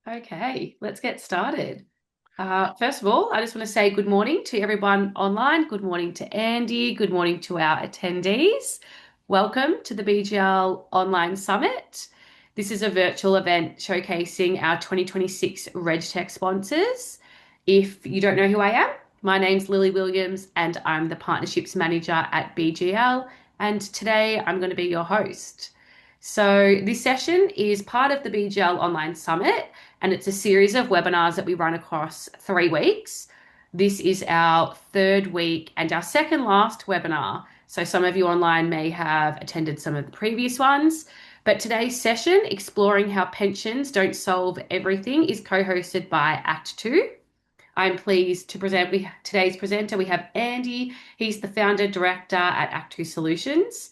Okay, let's get started. First of all, I just want to say good morning to everyone online. Good morning to Andy. Good morning to our attendees. Welcome to the BGL Online Summit. This is a virtual event showcasing our 2026 RegTech sponsors. If you don't know who I am, my name's Lily Williams and I'm the Partnerships Manager at BGL. And today I'm going to be your host. So, this session is part of the BGL Online Summit and it's a series of webinars that we run across 3 weeks. This is our third week and our second last webinar. So some of you online may have attended some of the previous ones, but today's session, Exploring How Pensions Don't Solve Everything, is co-hosted by Act2. I'm pleased to present today's presenter. We have Andy. He's the founder director at Act2 Solutions.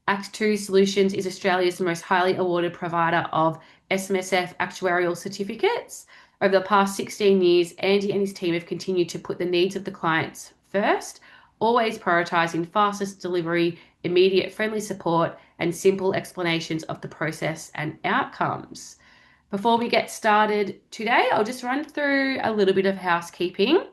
Act2 Solutions is Australia's most highly awarded provider of SMSF actuarial certificates. Over the past 16 years, Andy and his team have continued to put the needs of the clients first, always prioritising fastest delivery, immediate friendly support, and simple explanations of the process and outcomes. Before we get started today, I'll just run through a little bit of housekeeping.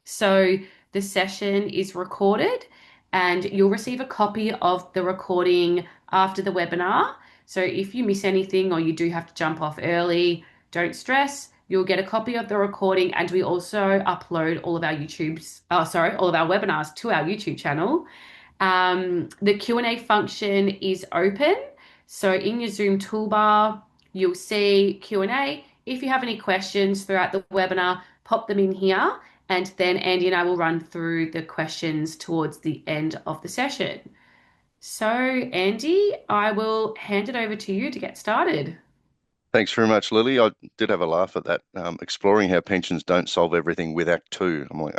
So, the session is recorded and you'll receive a copy of the recording after the webinar. So, if you miss anything or you do have to jump off early, don't stress. You'll get a copy of the recording, and we also upload all of our all of our webinars to our YouTube channel. The Q&A function is open. So in your Zoom toolbar, you'll see Q&A. If you have any questions throughout the webinar, pop them in here, and then Andy and I will run through the questions towards the end of the session. So, Andy, I will hand it over to you to get started. Thanks very much, Lily. I did have a laugh at that. Exploring how pensions don't solve everything with Act Two. I'm like,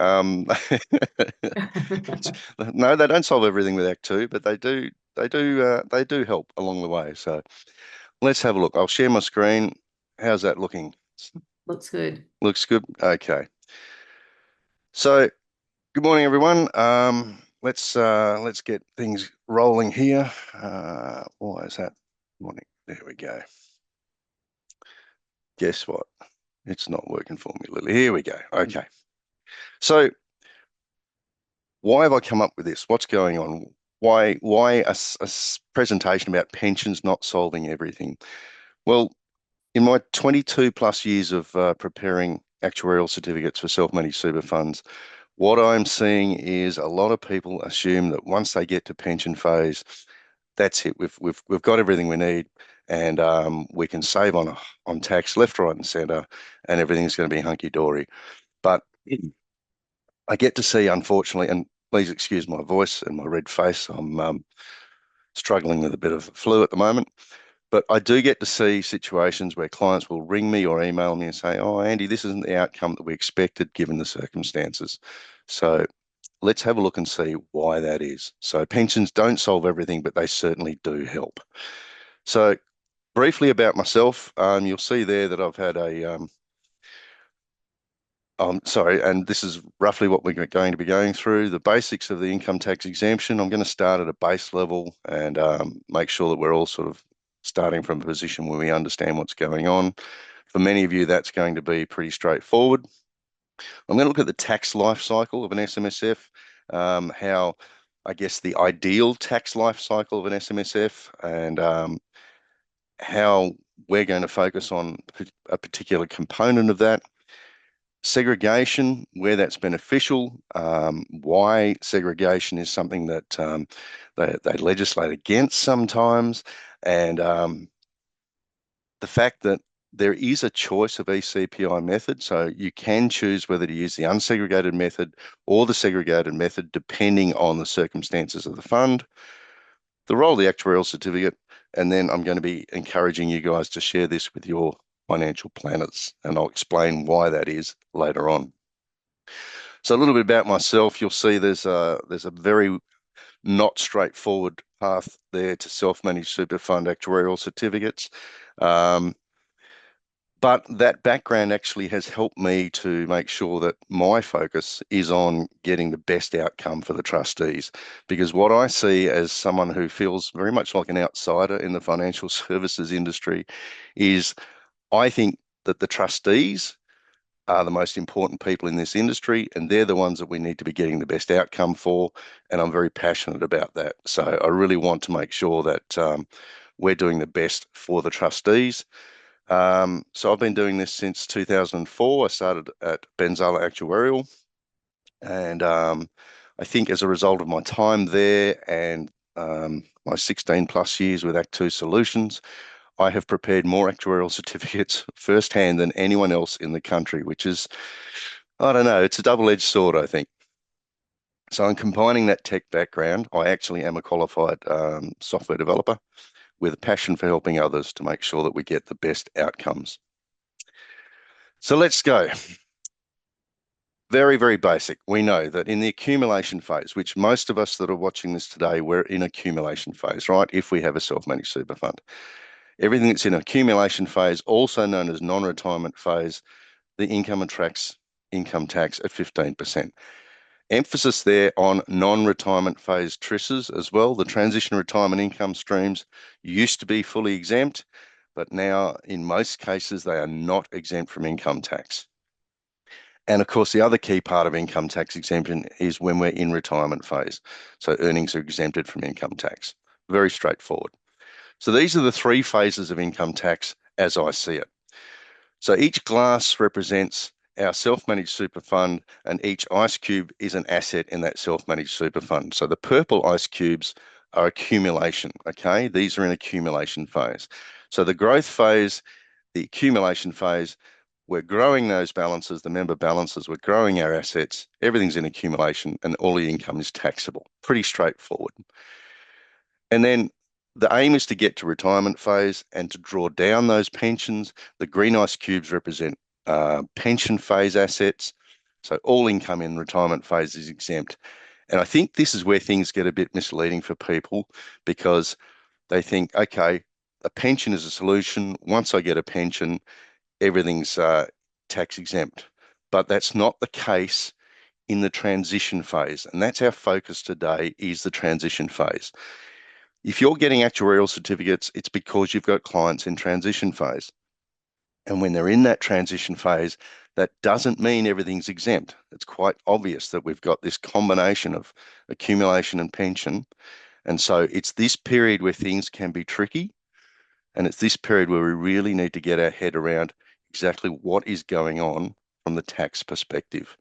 no, they don't solve everything with Act Two, but they do help along the way. So let's have a look. I'll share my screen. How's that looking? Looks good. Looks good. Okay. So good morning, everyone. Let's get things rolling here. Why is that morning? There we go. Guess what? It's not working for me, Lily. Here we go. Okay. So why have I come up with this? What's going on? Why a presentation about pensions not solving everything? Well, in my 22 plus years of preparing actuarial certificates for self-managed super funds, what I'm seeing is a lot of people assume that once they get to pension phase, that's it. We've got everything we need, and we can save on tax left, right, and centre, and everything's going to be hunky dory. But I get to see, unfortunately, and please excuse my voice and my red face. I'm struggling with a bit of flu at the moment. But I do get to see situations where clients will ring me or email me and say, "Oh, Andy, this isn't the outcome that we expected given the circumstances." So let's have a look and see why that is. So pensions don't solve everything, but they certainly do help. So briefly about myself, you'll see there that I've had sorry, and this is roughly what we're going to be going through. The basics of the income tax exemption. I'm going to start at a base level and make sure that we're all sort of starting from a position where we understand what's going on. For many of you, that's going to be pretty straightforward. I'm going to look at the tax life cycle of an SMSF, how I guess the ideal tax life cycle of an SMSF, and how we're going to focus on a particular component of that. Segregation, where that's beneficial, why segregation is something that they legislate against sometimes, and the fact that there is a choice of eCPI method, so you can choose whether to use the unsegregated method or the segregated method depending on the circumstances of the fund, the role of the actuarial certificate, and then I'm going to be encouraging you guys to share this with your financial planners, and I'll explain why that is later on. So a little bit about myself, you'll see there's a very not straightforward path there to self-managed super fund actuarial certificates. But that background actually has helped me to make sure that my focus is on getting the best outcome for the trustees. Because what I see as someone who feels very much like an outsider in the financial services industry is I think that the trustees are the most important people in this industry, and they're the ones that we need to be getting the best outcome for. And I'm very passionate about that. So I really want to make sure that we're doing the best for the trustees. So I've been doing this since 2004. I started at Benzala Actuarial, and I think as a result of my time there and my 16 plus years with Act2 Solutions, I have prepared more actuarial certificates firsthand than anyone else in the country, which is, I don't know, it's a double-edged sword, I think. So I'm combining that tech background. I actually am a qualified software developer with a passion for helping others to make sure that we get the best outcomes. So let's go. Very, very basic. We know that in the accumulation phase, which most of us that are watching this today, we're in accumulation phase, right? If we have a self-managed super fund. Everything that's in accumulation phase, also known as non-retirement phase, the income attracts income tax at 15%. Emphasis there on non-retirement phase TRISs as well. The transition retirement income streams used to be fully exempt, but now in most cases they are not exempt from income tax. And of course, the other key part of income tax exemption is when we're in retirement phase. So earnings are exempted from income tax. Very straightforward. So these are the three phases of income tax as I see it. So each glass represents our self-managed super fund, and each ice cube is an asset in that self-managed super fund. So the purple ice cubes are accumulation, okay? These are in accumulation phase. So the growth phase, the accumulation phase, we're growing those balances, the member balances, we're growing our assets, everything's in accumulation, and all the income is taxable. Pretty straightforward. And then the aim is to get to retirement phase and to draw down those pensions. The green ice cubes represent pension phase assets. So all income in retirement phase is exempt. And I think this is where things get a bit misleading for people because they think, okay, a pension is a solution. Once I get a pension, everything's tax exempt. But that's not the case in the transition phase. And that's our focus today is the transition phase. If you're getting actuarial certificates, it's because you've got clients in transition phase. And when they're in that transition phase, that doesn't mean everything's exempt. It's quite obvious that we've got this combination of accumulation and pension. And so it's this period where things can be tricky. And it's this period where we really need to get our head around exactly what is going on from the tax perspective.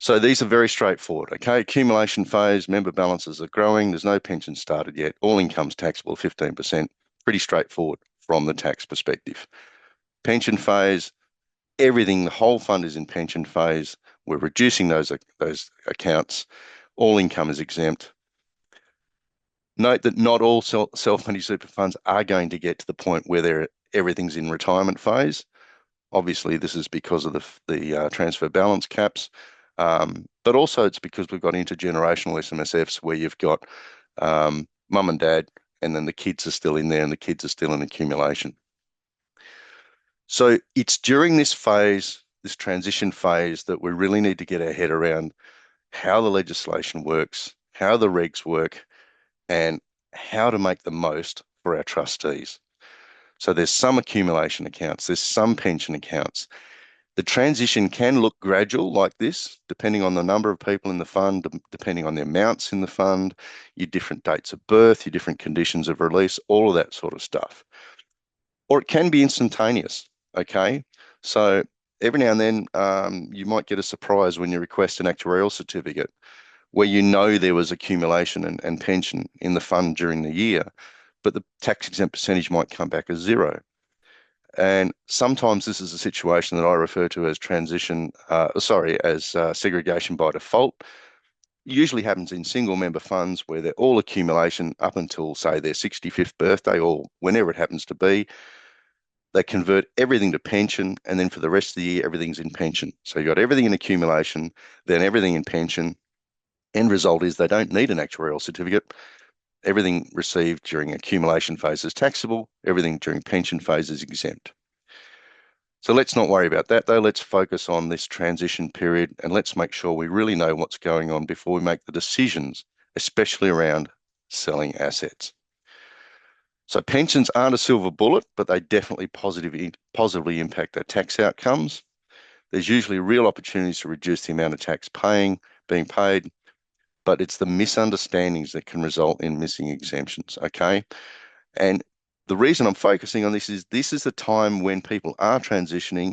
So these are very straightforward. Okay, accumulation phase, member balances are growing. There's no pension started yet. All income's taxable 15%. Pretty straightforward from the tax perspective. Pension phase, everything, the whole fund is in pension phase. We're reducing those accounts. All income is exempt. Note that not all self-managed super funds are going to get to the point where everything's in retirement phase. Obviously, this is because of the transfer balance caps. But also it's because we've got intergenerational SMSFs where you've got mum and dad, and then the kids are still in there and the kids are still in accumulation. So it's during this phase, this transition phase, that we really need to get our head around how the legislation works, how the regs work, and how to make the most for our trustees. So there's some accumulation accounts, there's some pension accounts. The transition can look gradual like this, depending on the number of people in the fund, depending on the amounts in the fund, your different dates of birth, your different conditions of release, all of that sort of stuff. Or it can be instantaneous, okay? So every now and then you might get a surprise when you request an actuarial certificate where you know there was accumulation and pension in the fund during the year, but the tax exempt percentage might come back as zero. And sometimes this is a situation that I refer to as segregation by default. Usually happens in single member funds where they're all accumulation up until, say, their 65th birthday or whenever it happens to be. They convert everything to pension, and then for the rest of the year, everything's in pension. So you've got everything in accumulation, then everything in pension. End result is they don't need an actuarial certificate. Everything received during accumulation phase is taxable. Everything during pension phase is exempt. So let's not worry about that, though. Let's focus on this transition period and let's make sure we really know what's going on before we make the decisions, especially around selling assets. So pensions aren't a silver bullet, but they definitely positively impact their tax outcomes. There's usually real opportunities to reduce the amount of tax being paid, but it's the misunderstandings that can result in missing exemptions. Okay. And the reason I'm focusing on this is the time when people are transitioning.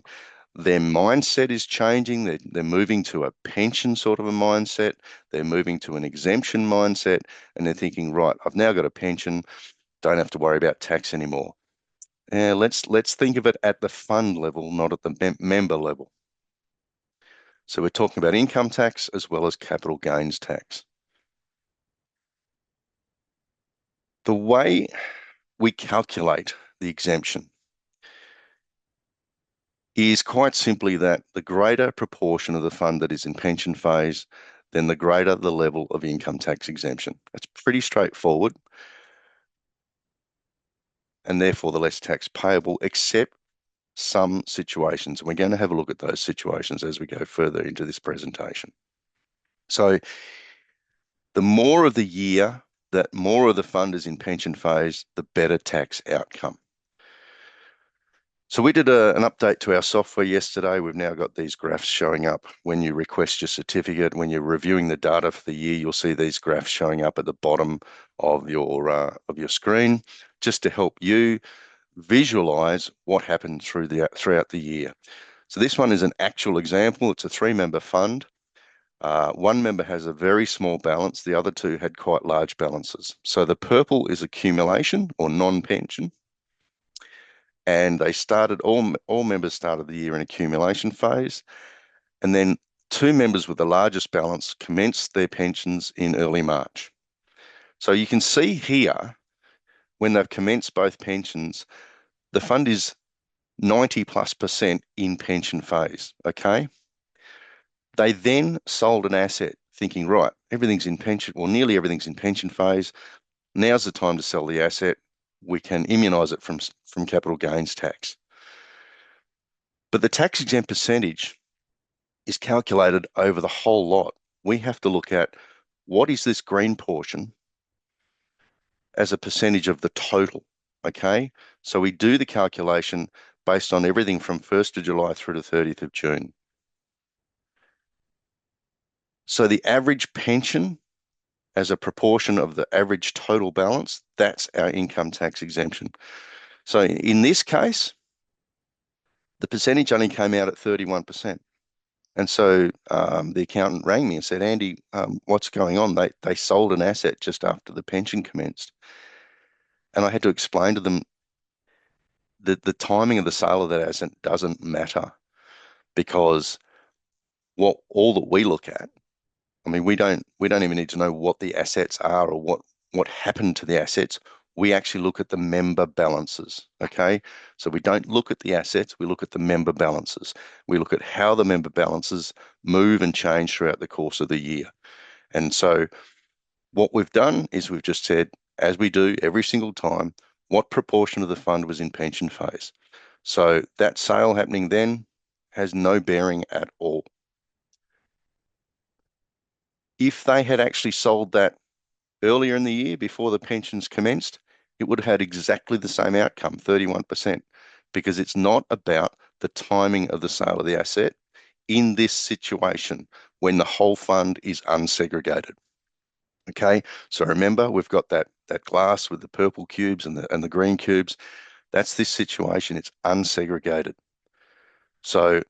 Their mindset is changing. They're moving to a pension sort of a mindset. They're moving to an exemption mindset, and they're thinking, right, I've now got a pension, don't have to worry about tax anymore. Let's think of it at the fund level, not at the member level. So we're talking about income tax as well as capital gains tax. The way we calculate the exemption is quite simply that the greater proportion of the fund that is in pension phase, then the greater the level of income tax exemption. It's pretty straightforward, and therefore the less tax payable, except some situations. We're going to have a look at those situations as we go further into this presentation. So the more of the year that more of the fund is in pension phase, the better tax outcome. So we did an update to our software yesterday. We've now got these graphs showing up when you request your certificate. When you're reviewing the data for the year, you'll see these graphs showing up at the bottom of your screen, just to help you visualize what happened throughout the year. So this one is an actual example. It's a 3-member fund. One member has a very small balance. The other two had quite large balances. So the purple is accumulation or non-pension, and all members started the year in accumulation phase, and then 2 members with the largest balance commenced their pensions in early March. So you can see here, when they've commenced both pensions, the fund is 90+% in pension phase. Okay. They then sold an asset thinking, right, everything's in pension, or nearly everything's in pension phase. Now's the time to sell the asset. We can immunize it from capital gains tax. But the tax exempt percentage is calculated over the whole lot. We have to look at what is this green portion as a percentage of the total. Okay. So we do the calculation based on everything from 1st of July through to 30th of June. So the average pension as a proportion of the average total balance, that's our income tax exemption. So in this case, the percentage only came out at 31%. And so the accountant rang me and said, Andy, what's going on? They sold an asset just after the pension commenced. And I had to explain to them that the timing of the sale of that asset doesn't matter, because what all that we look at, I mean, we don't even need to know what the assets are or what happened to the assets. We actually look at the member balances. Okay. So we don't look at the assets, we look at the member balances. We look at how the member balances move and change throughout the course of the year. And so what we've done is we've just said, as we do every single time, what proportion of the fund was in pension phase. So that sale happening then has no bearing at all. If they had actually sold that earlier in the year before the pensions commenced, it would have had exactly the same outcome, 31%, because it's not about the timing of the sale of the asset in this situation when the whole fund is unsegregated. Okay, so remember, we've got that glass with the purple cubes and the green cubes. That's this situation. It's unsegregated. So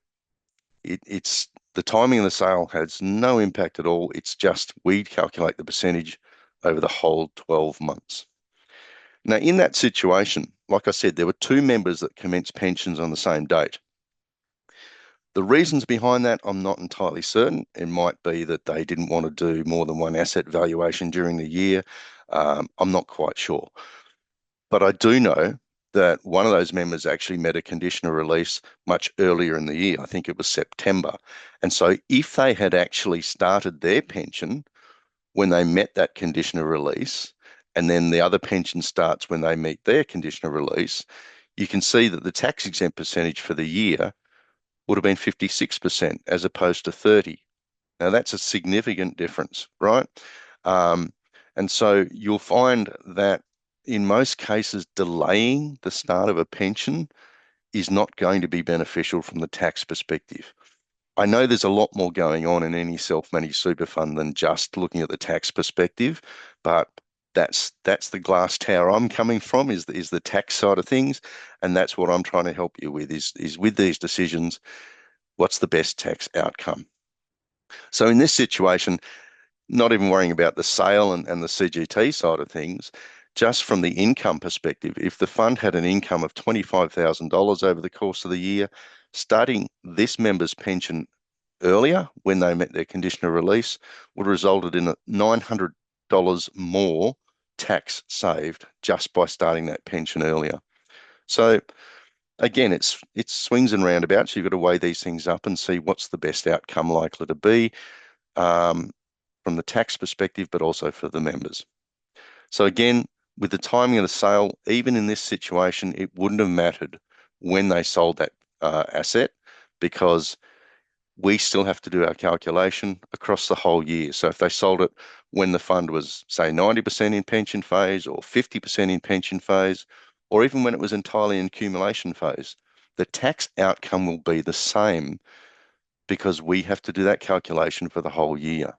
it's the timing of the sale has no impact at all. It's just we calculate the percentage over the whole 12 months. Now, in that situation, like I said, there were 2 members that commenced pensions on the same date. The reasons behind that, I'm not entirely certain. It might be that they didn't want to do more than one asset valuation during the year. I'm not quite sure. But I do know that one of those members actually met a conditional release much earlier in the year. I think it was September. And so if they had actually started their pension when they met that conditional release, and then the other pension starts when they meet their conditional release, you can see that the tax exempt percentage for the year would have been 56% as opposed to 30. Now that's a significant difference, right? And so you'll find that in most cases, delaying the start of a pension is not going to be beneficial from the tax perspective. I know there's a lot more going on in any self-managed super fund than just looking at the tax perspective, but that's the glass tower I'm coming from is the tax side of things, and that's what I'm trying to help you with is with these decisions, what's the best tax outcome? So in this situation, not even worrying about the sale and the CGT side of things, just from the income perspective, if the fund had an income of $25,000 over the course of the year, starting this member's pension earlier when they met their condition of release would have resulted in $900 more tax saved just by starting that pension earlier. So again, it's swings and roundabouts. You've got to weigh these things up and see what's the best outcome likely to be um, from the tax perspective, but also for the members. So again, with the timing of the sale, even in this situation, it wouldn't have mattered when they sold that asset because we still have to do our calculation across the whole year. So if they sold it when the fund was, say, 90% in pension phase or 50% in pension phase, or even when it was entirely in accumulation phase, the tax outcome will be the same because we have to do that calculation for the whole year.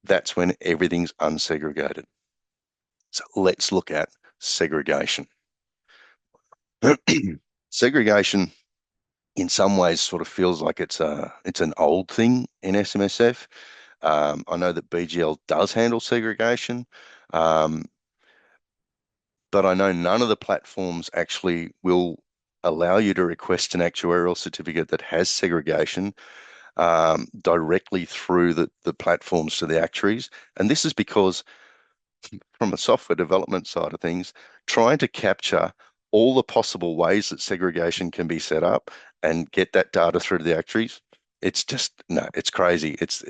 That's when everything's unsegregated. So let's look at segregation. Segregation in some ways sort of feels like it's an old thing in SMSF. I know that BGL does handle segregation, um, but I know none of the platforms actually will allow you to request an actuarial certificate that has segregation directly through the platforms to the actuaries. And this is because from a software development side of things, trying to capture all the possible ways that segregation can be set up and get that data through to the actuaries, it's just no, it's crazy. It's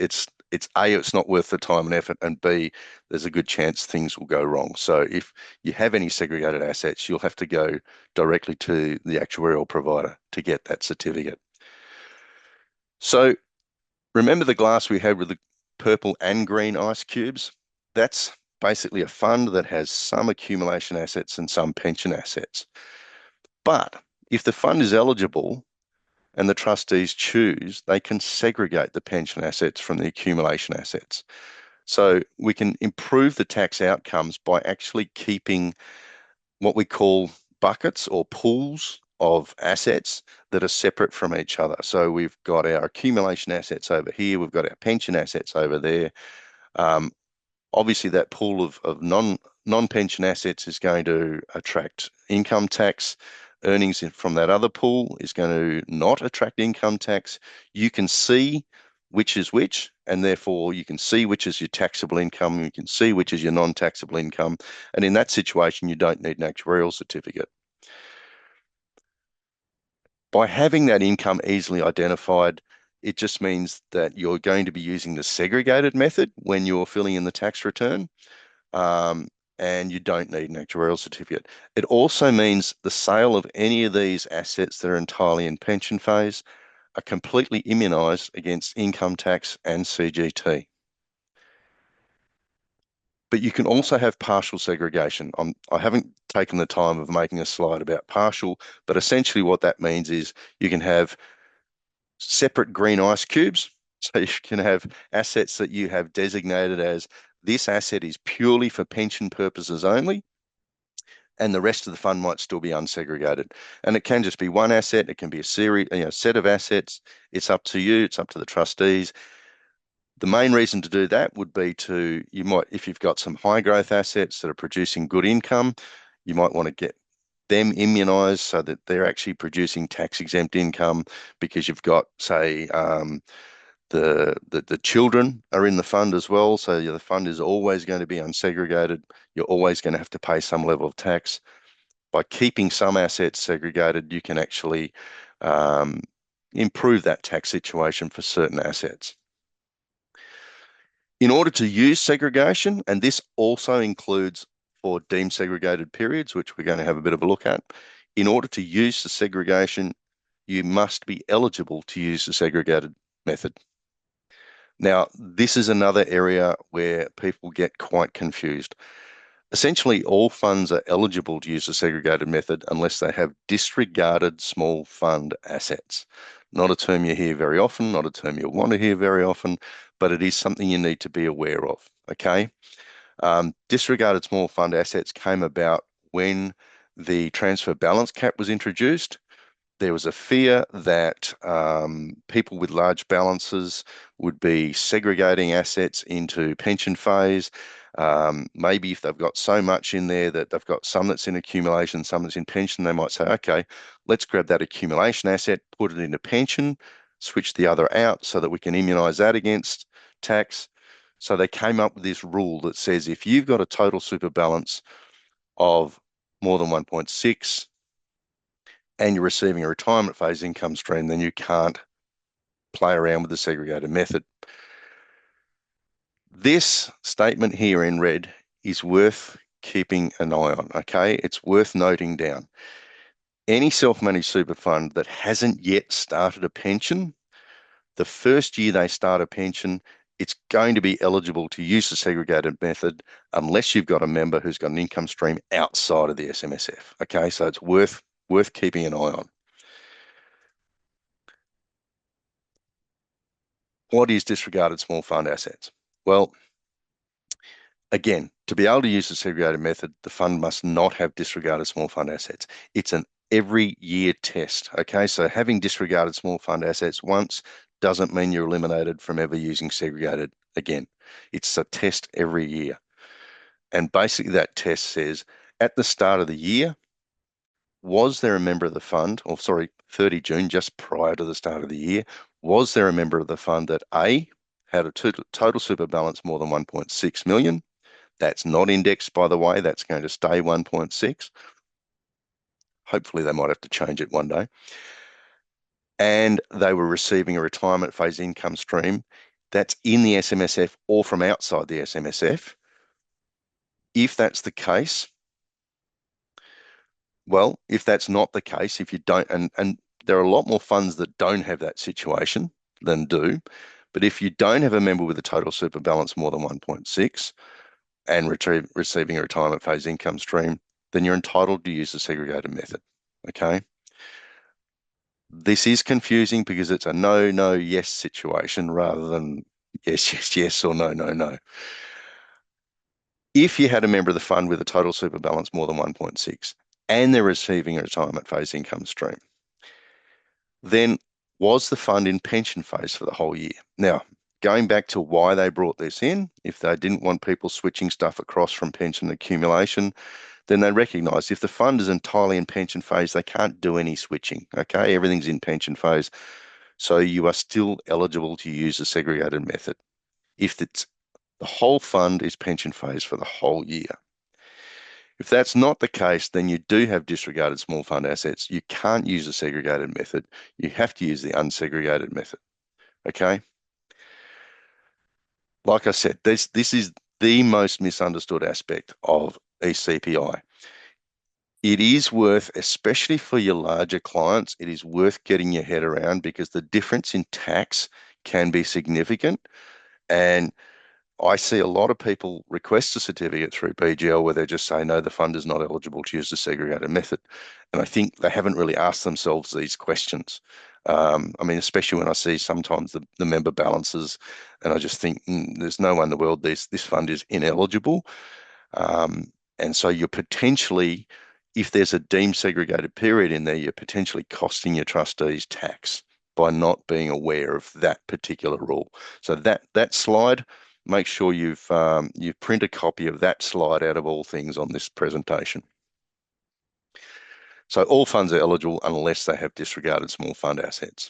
A, it's not worth the time and effort, and B, there's a good chance things will go wrong. So if you have any segregated assets, you'll have to go directly to the actuarial provider to get that certificate. So remember the glass we had with the purple and green ice cubes? That's basically a fund that has some accumulation assets and some pension assets. But if the fund is eligible and the trustees choose, they can segregate the pension assets from the accumulation assets. So we can improve the tax outcomes by actually keeping what we call buckets or pools of assets that are separate from each other. So we've got our accumulation assets over here, we've got our pension assets over there. Um, Obviously, that pool of non-pension assets is going to attract income tax. Earnings from that other pool is going to not attract income tax. You can see which is which, and therefore you can see which is your taxable income, you can see which is your non-taxable income. And in that situation, you don't need an actuarial certificate. By having that income easily identified, it just means that you're going to be using the segregated method when you're filling in the tax return, um, and you don't need an actuarial certificate. It also means the sale of any of these assets that are entirely in pension phase are completely immunised against income tax and CGT. But you can also have partial segregation. I haven't taken the time of making a slide about partial, but essentially what that means is you can have separate green ice cubes. So you can have assets that you have designated as this asset is purely for pension purposes only, and the rest of the fund might still be unsegregated. And it can just be one asset, it can be a series, set of assets. It's up to you, it's up to the trustees. The main reason to do that would be you might, if you've got some high growth assets that are producing good income, you might want to get them immunized so that they're actually producing tax exempt income because you've got, say, the children are in the fund as well. So the fund is always going to be unsegregated. You're always going to have to pay some level of tax. By keeping some assets segregated, you can actually um, improve that tax situation for certain assets. In order to use segregation, and this also includes for deemed segregated periods, which we're going to have a bit of a look at, in order to use the segregation, you must be eligible to use the segregated method. Now, this is another area where people get quite confused. Essentially, all funds are eligible to use the segregated method unless they have disregarded small fund assets. Not a term you hear very often, not a term you'll want to hear very often, but it is something you need to be aware of. Okay. Disregarded small fund assets came about when the transfer balance cap was introduced. There was a fear that people with large balances would be segregating assets into pension phase. Maybe if they've got so much in there that they've got some that's in accumulation, some that's in pension, they might say, okay, let's grab that accumulation asset, put it into pension, switch the other out so that we can immunize that against tax. So they came up with this rule that says if you've got a total super balance of more than 1.6, and you're receiving a retirement phase income stream, then you can't play around with the segregated method. This statement here in red is worth keeping an eye on, okay? It's worth noting down. Any self-managed super fund that hasn't yet started a pension, the first year they start a pension, it's going to be eligible to use the segregated method unless you've got a member who's got an income stream outside of the SMSF, okay? So it's worth keeping an eye on. What is disregarded small fund assets? Well, again, to be able to use the segregated method, the fund must not have disregarded small fund assets. It's an every year test. Okay, so having disregarded small fund assets once doesn't mean you're eliminated from ever using segregated again. It's a test every year. And basically, that test says at the start of the year, was there a member of the fund, or sorry, 30 June, just prior to the start of the year, was there a member of the fund that A, had a total super balance more than 1.6 million? That's not indexed, by the way. That's going to stay 1.6. Hopefully, they might have to change it one day. And they were receiving a retirement phase income stream that's in the SMSF or from outside the SMSF. If that's the case, well, if that's not the case, if you don't, and there are a lot more funds that don't have that situation than do, but if you don't have a member with a total super balance more than 1.6 and receiving a retirement phase income stream, then you're entitled to use the segregated method. Okay. This is confusing because it's a no, no, yes situation rather than yes, yes, yes, or no, no, no. If you had a member of the fund with a total super balance more than 1.6 and they're receiving a retirement phase income stream, then was the fund in pension phase for the whole year? Now, going back to why they brought this in, if they didn't want people switching stuff across from pension accumulation, then they recognise if the fund is entirely in pension phase, they can't do any switching. Okay, everything's in pension phase. So you are still eligible to use the segregated method if it's the whole fund is pension phase for the whole year. If that's not the case, then you do have disregarded small fund assets. You can't use the segregated method. You have to use the unsegregated method. Okay. Like I said, this is the most misunderstood aspect of eCPI. It is worth, especially for your larger clients, it is worth getting your head around because the difference in tax can be significant. And I see a lot of people request a certificate through BGL where they just say, no, the fund is not eligible to use the segregated method. And I think they haven't really asked themselves these questions. I mean, especially when I see sometimes the member balances, and I just think there's no way in the world this fund is ineligible. And so you're potentially, if there's a deemed segregated period in there, you're potentially costing your trustees tax by not being aware of that particular rule. So that slide, make sure you print a copy of that slide out of all things on this presentation. So all funds are eligible unless they have disregarded small fund assets.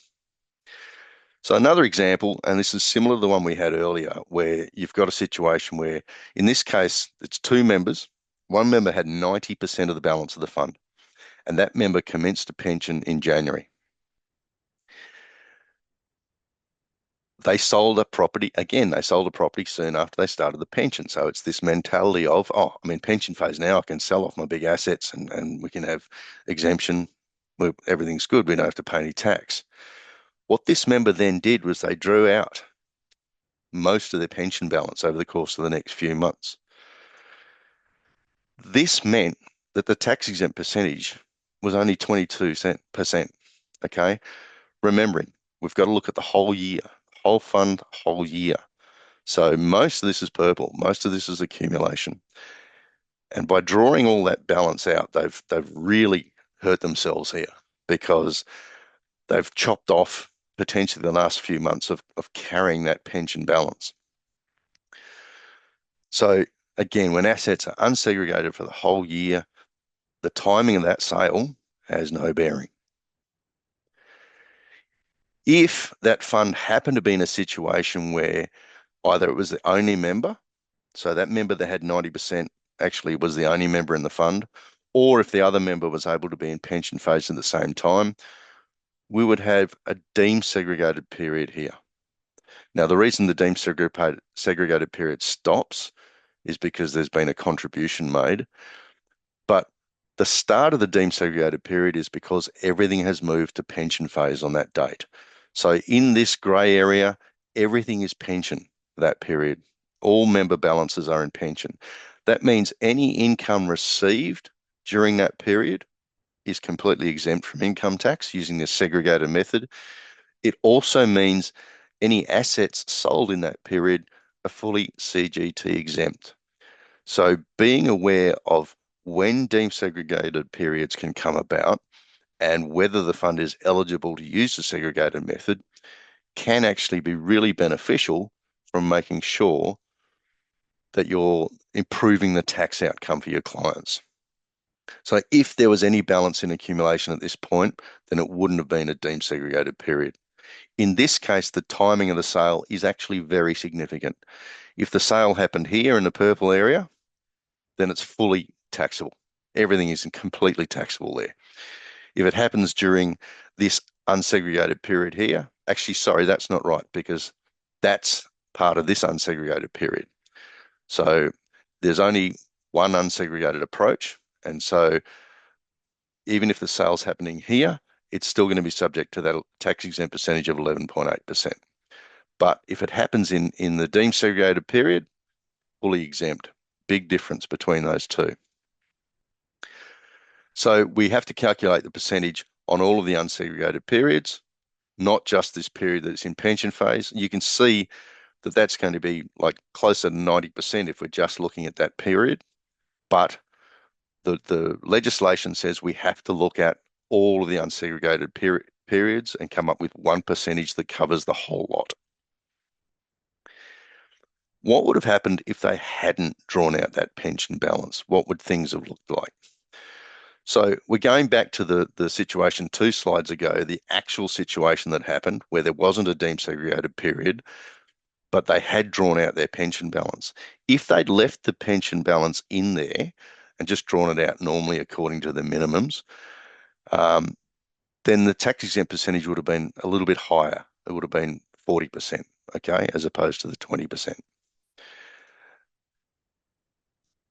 So another example, and this is similar to the one we had earlier, where you've got a situation where, in this case, it's two members. One member had 90% of the balance of the fund, and that member commenced a pension in January. They sold a property, again, they sold a property soon after they started the pension. So it's this mentality of, oh, I'm in pension phase now, I can sell off my big assets and we can have exemption. Everything's good, we don't have to pay any tax. What this member then did was they drew out most of their pension balance over the course of the next few months. This meant that the tax exempt percentage was only 22%. Okay. Remembering, we've got to look at the whole year, whole fund, whole year. So most of this is purple, most of this is accumulation. And by drawing all that balance out, they've really hurt themselves here because they've chopped off potentially the last few months of carrying that pension balance. So again, when assets are unsegregated for the whole year, the timing of that sale has no bearing. If that fund happened to be in a situation where either it was the only member, so that member that had 90% actually was the only member in the fund, or if the other member was able to be in pension phase at the same time, we would have a deemed segregated period here. Now, the reason the deemed segregated period stops is because there's been a contribution made, but the start of the deemed segregated period is because everything has moved to pension phase on that date. So in this grey area, everything is pension for that period. All member balances are in pension. That means any income received during that period is completely exempt from income tax using the segregated method. It also means any assets sold in that period are fully CGT exempt. So being aware of when deemed segregated periods can come about and whether the fund is eligible to use the segregated method can actually be really beneficial from making sure that you're improving the tax outcome for your clients. So if there was any balance in accumulation at this point, then it wouldn't have been a deemed segregated period. In this case, the timing of the sale is actually very significant. If the sale happened here in the purple area, then it's fully taxable. Everything is completely taxable there. If it happens during this unsegregated period here, actually, sorry, that's not right because that's part of this unsegregated period. So there's only one unsegregated approach. And so even if the sale's happening here, it's still going to be subject to that tax exempt percentage of 11.8%. But if it happens in the deemed segregated period, fully exempt. Big difference between those two. So we have to calculate the percentage on all of the unsegregated periods, not just this period that's in pension phase. You can see that that's going to be like closer to 90% if we're just looking at that period. But the legislation says we have to look at all of the unsegregated periods and come up with one percentage that covers the whole lot. What would have happened if they hadn't drawn out that pension balance? What would things have looked like? So we're going back to the situation 2 slides ago, the actual situation that happened where there wasn't a deemed segregated period, but they had drawn out their pension balance. If they'd left the pension balance in there and just drawn it out normally according to the minimums, then the tax exempt percentage would have been a little bit higher. It would have been 40%, okay, as opposed to the 20%.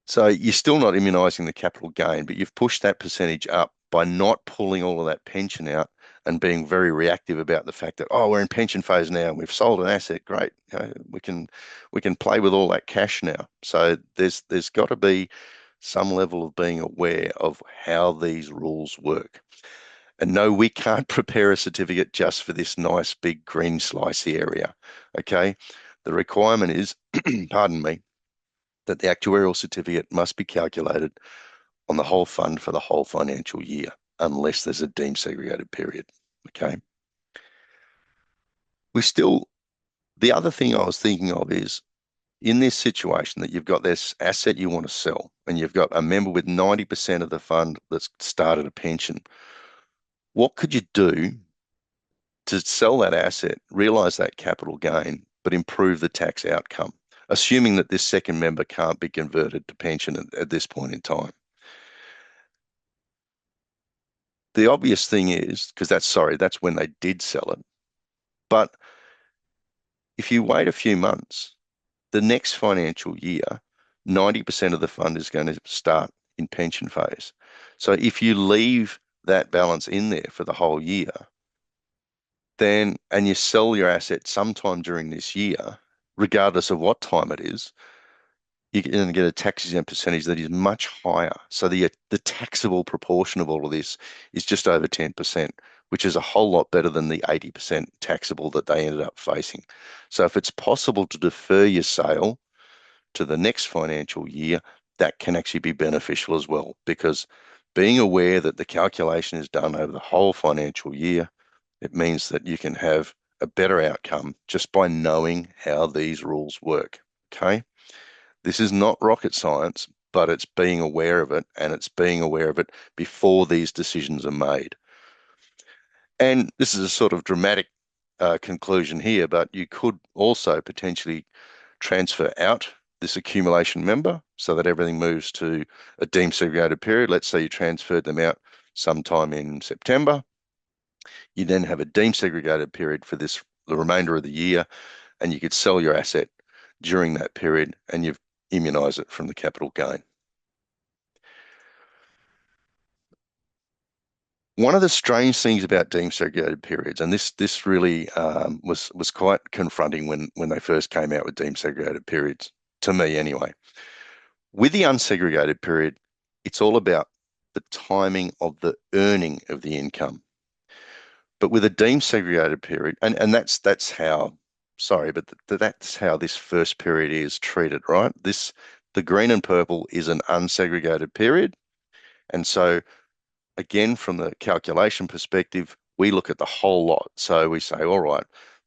So you're still not immunising the capital gain, but you've pushed that percentage up by not pulling all of that pension out and being very reactive about the fact that, oh, we're in pension phase now and we've sold an asset. Great. You know, we can play with all that cash now. So there's got to be some level of being aware of how these rules work. And no, we can't prepare a certificate just for this nice big green slicey area. Okay. The requirement is, pardon me, that the actuarial certificate must be calculated on the whole fund for the whole financial year, unless there's a deemed segregated period. Okay. The other thing I was thinking of is in this situation that you've got this asset you want to sell and you've got a member with 90% of the fund that's started a pension. What could you do to sell that asset, realize that capital gain, but improve the tax outcome, assuming that this second member can't be converted to pension at this point in time? The obvious thing is, because that's when they did sell it. But if you wait a few months, the next financial year, 90% of the fund is going to start in pension phase. So if you leave that balance in there for the whole year, then, and you sell your asset sometime during this year, regardless of what time it is, you're going to get a tax exempt percentage that is much higher. So the taxable proportion of all of this is just over 10%, which is a whole lot better than the 80% taxable that they ended up facing. So if it's possible to defer your sale to the next financial year, that can actually be beneficial as well, because being aware that the calculation is done over the whole financial year, it means that you can have a better outcome just by knowing how these rules work. Okay. This is not rocket science, but it's being aware of it, and it's being aware of it before these decisions are made. And this is a sort of dramatic conclusion here, but you could also potentially transfer out this accumulation member so that everything moves to a deemed segregated period. Let's say you transferred them out sometime in September. You then have a deemed segregated period for the remainder of the year, and you could sell your asset during that period and you've immunised it from the capital gain. One of the strange things about deemed segregated periods, and this really was quite confronting when they first came out with deemed segregated periods, to me anyway. With the unsegregated period, it's all about the timing of the earning of the income. But with a deemed segregated period, and that's how, sorry, but that's how this first period is treated, right? The green and purple is an unsegregated period, and so again, from the calculation perspective, we look at the whole lot. So we say, all right,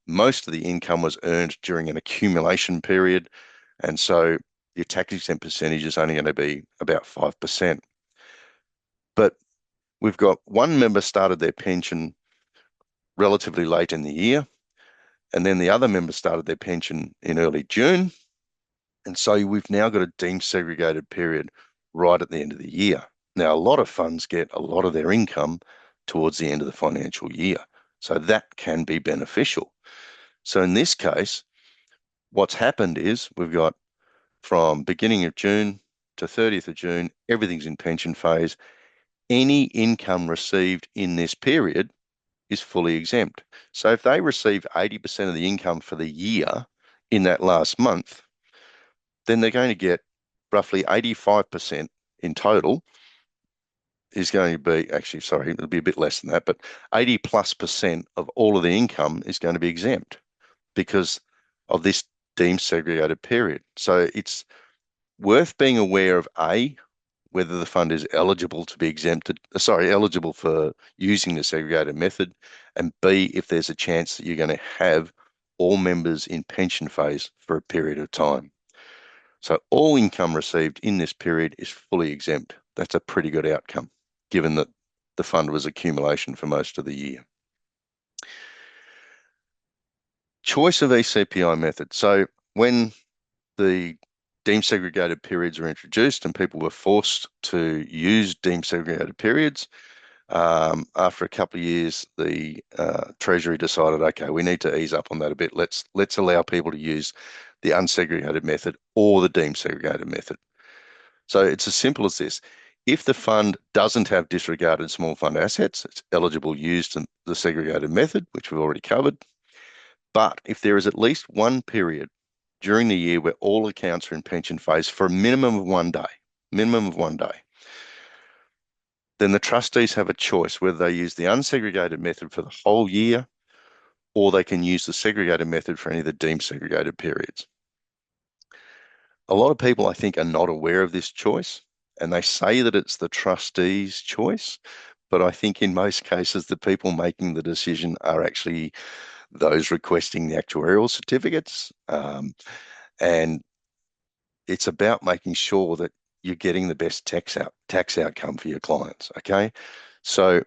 most of the income was earned during an accumulation period. And so your tax exempt percentage is only going to be about 5%. But we've got one member started their pension relatively late in the year, and then the other member started their pension in early June. And so we've now got a deemed segregated period right at the end of the year. Now, a lot of funds get a lot of their income towards the end of the financial year. So that can be beneficial. So in this case, what's happened is we've got from beginning of June to 30th of June, everything's in pension phase. Any income received in this period is fully exempt. So if they receive 80% of the income for the year in that last month, then they're going to get roughly 85% in total is going to be, actually, sorry, it'll be a bit less than that, but 80+% of all of the income is going to be exempt because of this deemed segregated period. So it's worth being aware of A, whether the fund is eligible to be exempted, eligible for using the segregated method, and B, if there's a chance that you're going to have all members in pension phase for a period of time. So all income received in this period is fully exempt. That's a pretty good outcome, given that the fund was accumulation for most of the year. Choice of eCPI method. So when the deemed segregated periods were introduced and people were forced to use deemed segregated periods, after a couple of years, the Treasury decided, okay, we need to ease up on that a bit. Let's allow people to use the unsegregated method or the deemed segregated method. So it's as simple as this. If the fund doesn't have disregarded small fund assets, it's eligible to use the segregated method, which we've already covered. But if there is at least one period during the year where all accounts are in pension phase for a minimum of 1 day, then the trustees have a choice whether they use the unsegregated method for the whole year or they can use the segregated method for any of the deemed segregated periods. A lot of people, I think, are not aware of this choice, and they say that it's the trustees' choice, but I think in most cases, the people making the decision are actually those requesting the actuarial certificates. And it's about making sure that you're getting the best tax outcome for your clients. Okay. So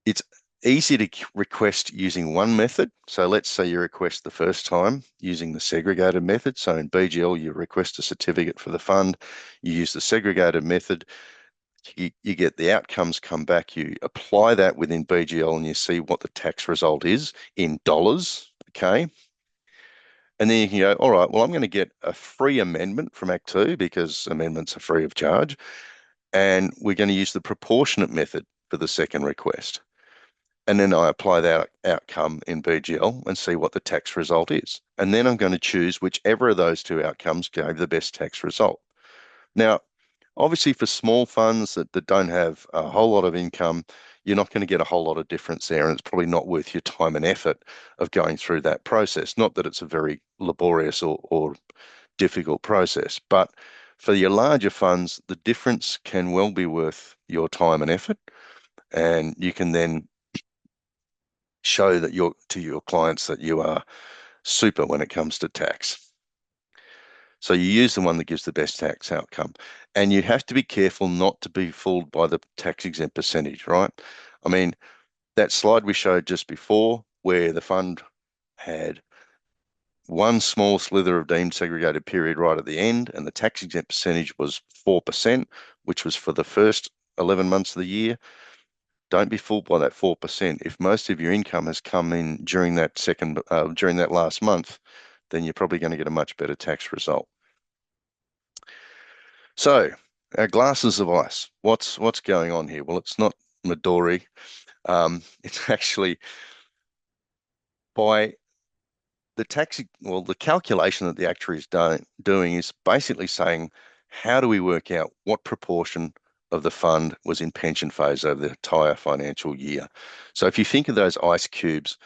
it's easy to request using one method. So let's say you request the first time using the segregated method. So in BGL, you request a certificate for the fund, you use the segregated method, you get the outcomes come back, you apply that within BGL and you see what the tax result is in dollars. Okay. And then you can go, all right, well, I'm going to get a free amendment from Act 2 because amendments are free of charge. And we're going to use the proportionate method for the second request. And then I apply that outcome in BGL and see what the tax result is. And then I'm going to choose whichever of those two outcomes gave the best tax result. Now, obviously, for small funds that don't have a whole lot of income, you're not going to get a whole lot of difference there, and it's probably not worth your time and effort of going through that process. Not that it's a very laborious or difficult process, but for your larger funds, the difference can well be worth your time and effort, and you can then show that you're to your clients that you are super when it comes to tax. So you use the one that gives the best tax outcome. And you have to be careful not to be fooled by the tax exempt percentage, right? I mean, that slide we showed just before, where the fund had one small slither of deemed segregated period right at the end, and the tax exempt percentage was 4%, which was for the first 11 months of the year. Don't be fooled by that 4%. If most of your income has come in during that last month, then you're probably going to get a much better tax result. So, our glasses of ice. What's going on here? Well, it's not Midori. It's actually by the calculation that the actuary is doing is basically saying, how do we work out what proportion of the fund was in pension phase over the entire financial year? So if you think of those ice cubes,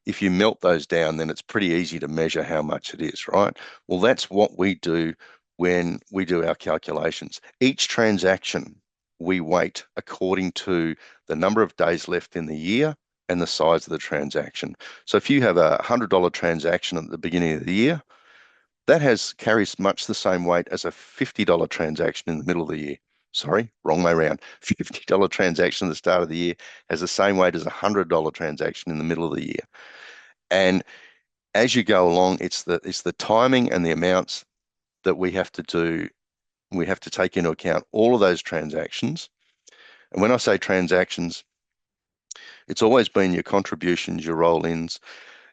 if you melt those down, then it's pretty easy to measure how much it is, right? Well, that's what we do when we do our calculations. Each transaction we weight according to the number of days left in the year and the size of the transaction. So if you have $100 transaction at the beginning of the year, that carries much the same weight as a $50 transaction in the middle of the year. Sorry, wrong way around. $50 transaction at the start of the year has the same weight as a $100 transaction in the middle of the year. And as you go along, it's the timing and the amounts that we have to do. We have to take into account all of those transactions. And when I say transactions, it's always been your contributions, your roll-ins,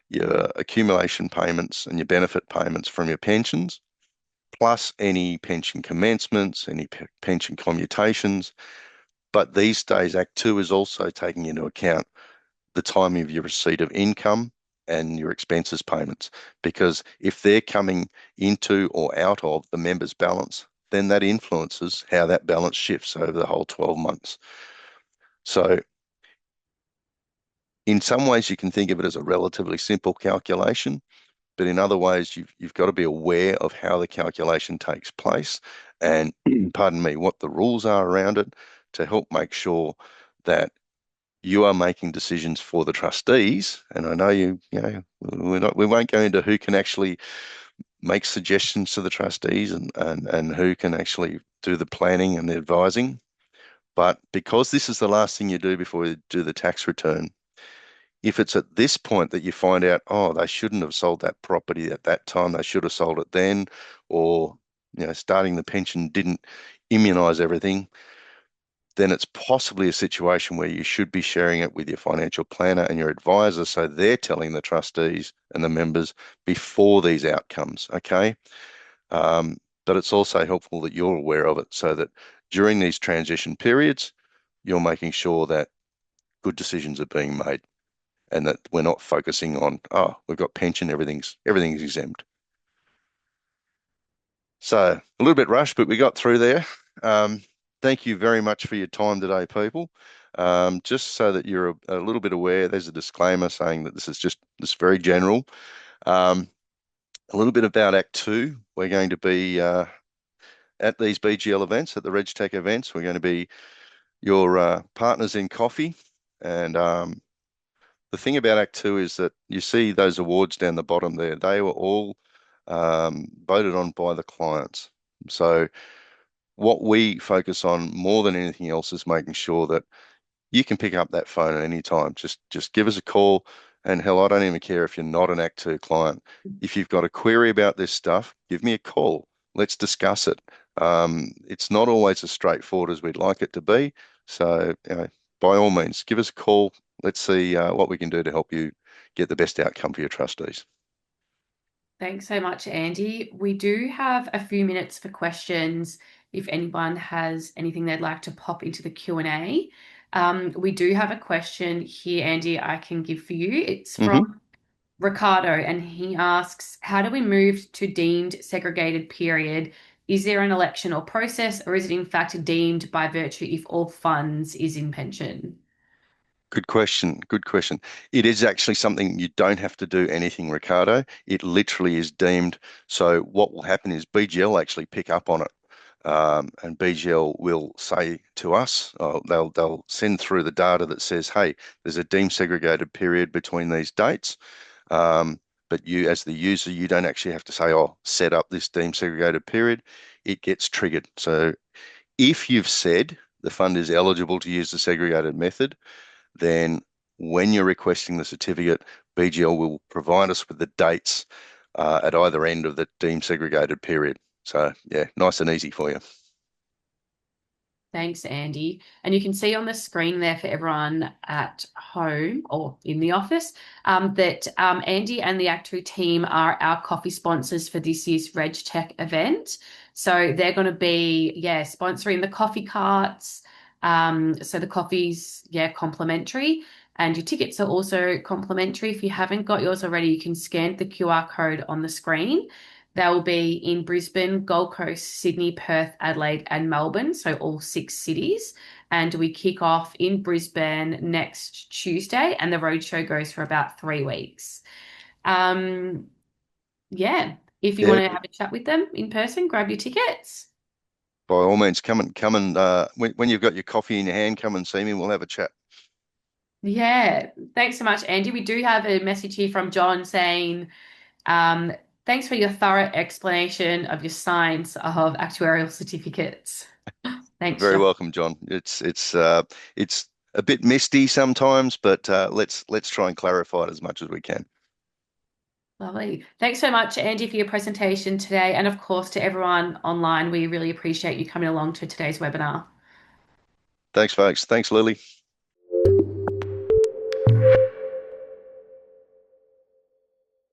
your accumulation payments, and your benefit payments from your pensions, plus any pension commencements, any pension commutations. But these days, Act 2 is also taking into account the time of your receipt of income and your expenses payments, because if they're coming into or out of the member's balance, then that influences how that balance shifts over the whole 12 months. So in some ways, you can think of it as a relatively simple calculation, but in other ways, you've got to be aware of how the calculation takes place and, pardon me, what the rules are around it to help make sure that you are making decisions for the trustees. And I know we won't go into who can actually make suggestions to the trustees and who can actually do the planning and the advising. But because this is the last thing you do before you do the tax return, if it's at this point that you find out, oh, they shouldn't have sold that property at that time, they should have sold it then, or starting the pension didn't immunize everything, then it's possibly a situation where you should be sharing it with your financial planner and your advisor, so they're telling the trustees and the members before these outcomes, okay? Um, but it's also helpful that you're aware of it so that during these transition periods, you're making sure that good decisions are being made and that we're not focusing on, oh, we've got pension, everything's exempt. So a little bit rushed, but we got through there. Thank you very much for your time today, people. Just so that you're a little bit aware, there's a disclaimer saying that this very general. A little bit about Act 2. We're going to be at these BGL events, at the RegTech events. We're going to be your partners in coffee. And the thing about Act 2 is that you see those awards down the bottom there. They were all voted on by the clients. So what we focus on more than anything else is making sure that you can pick up that phone at any time. Just give us a call. And hell, I don't even care if you're not an Act 2 client. If you've got a query about this stuff, give me a call. Let's discuss it. It's not always as straightforward as we'd like it to be. So, by all means, give us a call. Let's see what we can do to help you get the best outcome for your trustees. Thanks so much, Andy. We do have a few minutes for questions if anyone has anything they'd like to pop into the Q&A. We do have a question here, Andy, I can give for you. It's from Hmm. Ricardo, and he asks, how do we move to deemed segregated period? Is there an election or process, or is it in fact deemed by virtue if all funds is in pension? Good question. Good question. It is actually something you don't have to do anything, Ricardo. It literally is deemed. So what will happen is BGL actually pick up on it. And BGL will say to us, they'll send through the data that says, hey, there's a deemed segregated period between these dates. Um, but you, as the user, you don't actually have to say, oh, set up this deemed segregated period. It gets triggered. So if you've said the fund is eligible to use the segregated method, then when you're requesting the certificate, BGL will provide us with the dates at either end of the deemed segregated period. So yeah, nice and easy for you. Thanks, Andy. And you can see on the screen there for everyone at home or in the office that Andy and the Act2 team are our coffee sponsors for this year's Reg Tech event. So they're going to be, yeah, sponsoring the coffee carts. So the coffee's, yeah, complimentary. And your tickets are also complimentary. If you haven't got yours already, you can scan the QR code on the screen. They'll be in Brisbane, Gold Coast, Sydney, Perth, Adelaide, and Melbourne, so all six cities. And we kick off in Brisbane next Tuesday, and the roadshow goes for about 3 weeks. Um, yeah, if you Yeah, want to have a chat with them in person, grab your tickets. by all means, come and when you've got your coffee in your hand, come and see me. We'll have a chat. Yeah, thanks so much, Andy. We do have a message here from John saying, um, thanks for your thorough explanation of your science of actuarial certificates. Thanks, Very John. welcome, John. It's a bit misty sometimes, but let's try and clarify it as much as we can. Lovely. Thanks so much, Andy, for your presentation today. And of course, to everyone online, we really appreciate you coming along to today's webinar. Thanks, folks. Thanks, Lily.